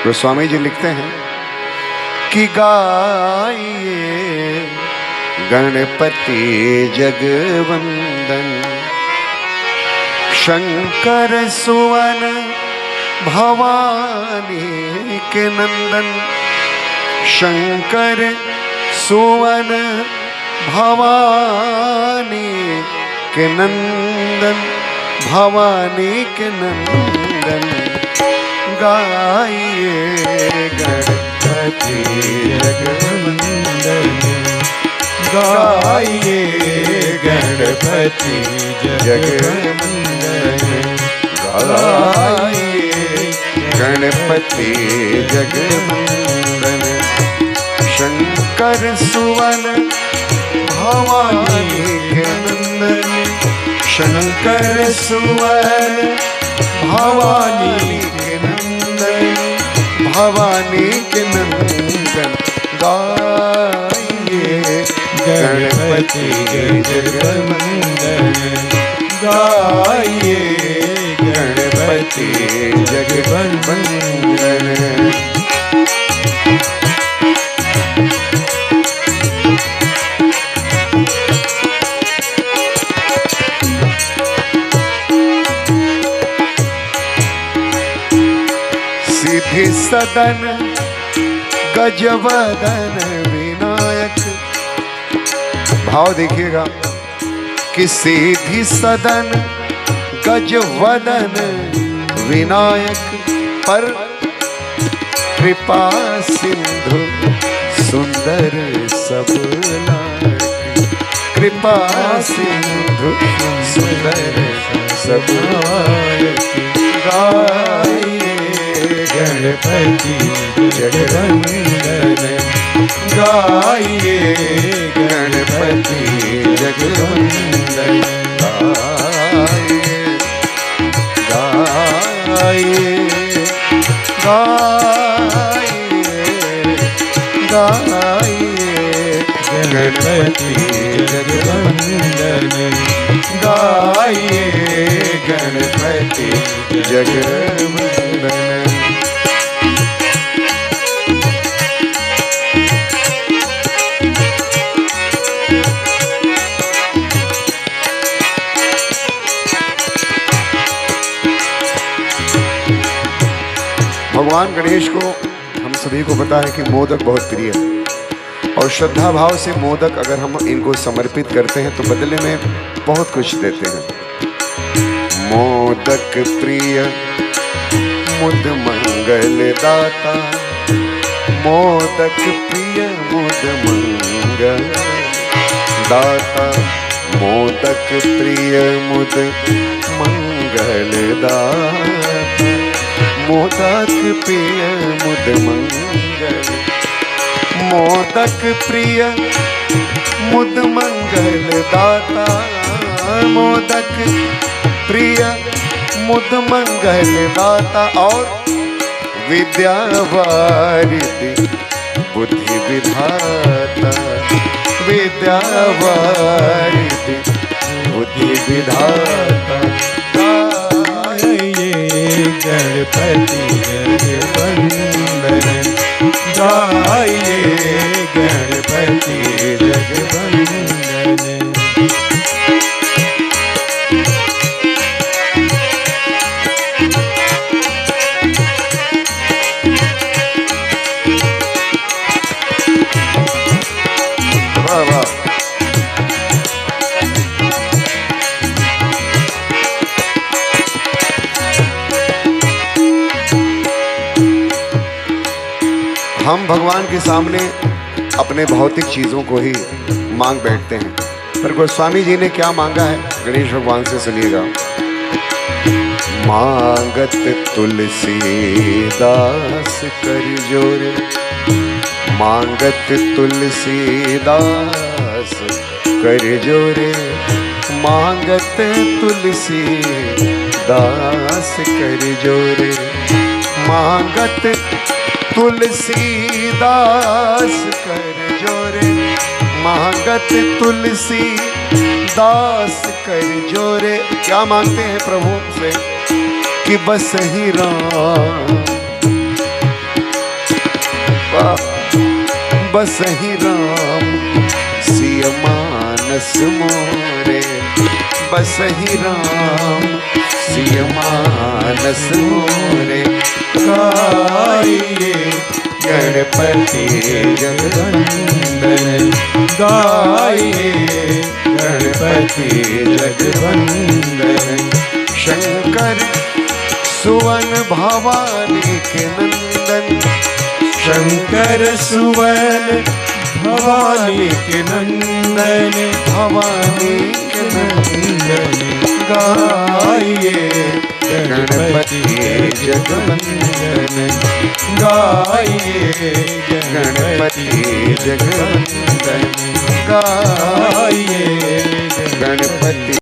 गोस्वामी जी लिखते हैं कि गाइए गणपति जगवंदन, शंकर सुवन भवानी के नंदन, शंकर सुवन भवानी के नंदन, भवानी के नंदन। गाइए गणपति जगवंदन, गाइए गणपति जगवंदन, गाइए गणपति जगवंदन, शंकर सुवन भवानी के नंदन, शंकर सुवन भवानी के नंदन, भवानी के नंदन। गाइए गणपति जगवंदन, गाइए गणपति जगवंदन। सिद्धि सदन गजवदन विनायक, भाव देखिएगा कि सिद्धि सदन गजवदन विनायक, पर कृपा सिंधु सुंदर सब लायक, कृपा सिंधु सुंदर सब लायक। गाइए गणपति जगवंदन, गाइए गणपति जगवंदन, गाइए गाइए गाइए गाइए गणपति जगवंदन, गाइए गणपति जगवंदन। भगवान गणेश को हम सभी को पता है कि मोदक बहुत प्रिय है, और श्रद्धा भाव से मोदक अगर हम इनको समर्पित करते हैं तो बदले में बहुत कुछ देते हैं। मोदक प्रिय मुद मंगल दाता, मोदक प्रिय मुद मंगल दाता, मोदक प्रिय मुद मंगल दाता, मोदक प्रिय मुद मंगल, मोदक प्रिय मुद मंगल दाता, मोदक प्रिय मुद मंगल दाता, और विद्या वारिधि बुद्धि विधाता, विद्या वारिधि बुद्धि विधाता। गणपति जगवंदन, गाइए गणपति जगवंदन। वाह वाह। हम भगवान के सामने अपने भौतिक चीजों को ही मांग बैठते हैं, पर गोस्वामी जी ने क्या मांगा है गणेश भगवान से, सुनिएगा। मांगत तुलसीदास कर जोर, मांगत तुलसीदास कर जोरे, मांगत तुलसीदास कर जोरे, मांगत तुलसीदास कर जोरे, मांगत तुलसीदास कर जोरे। क्या मांगते हैं प्रभु से कि बस ही राम बसहि राम सिय मानस मोरे, बसहि राम सिय मानस मोरे। गाइए गणपति जगवंदन, गाइए गणपति जगवंदन। शंकर सुवन भवानी के नंदन, शंकर सुवन भवानी के नंदन, भवानी के नंदन। गाइए गणपति जगवंदन, गाइए गणपति जगवंदन, गाइए गणपति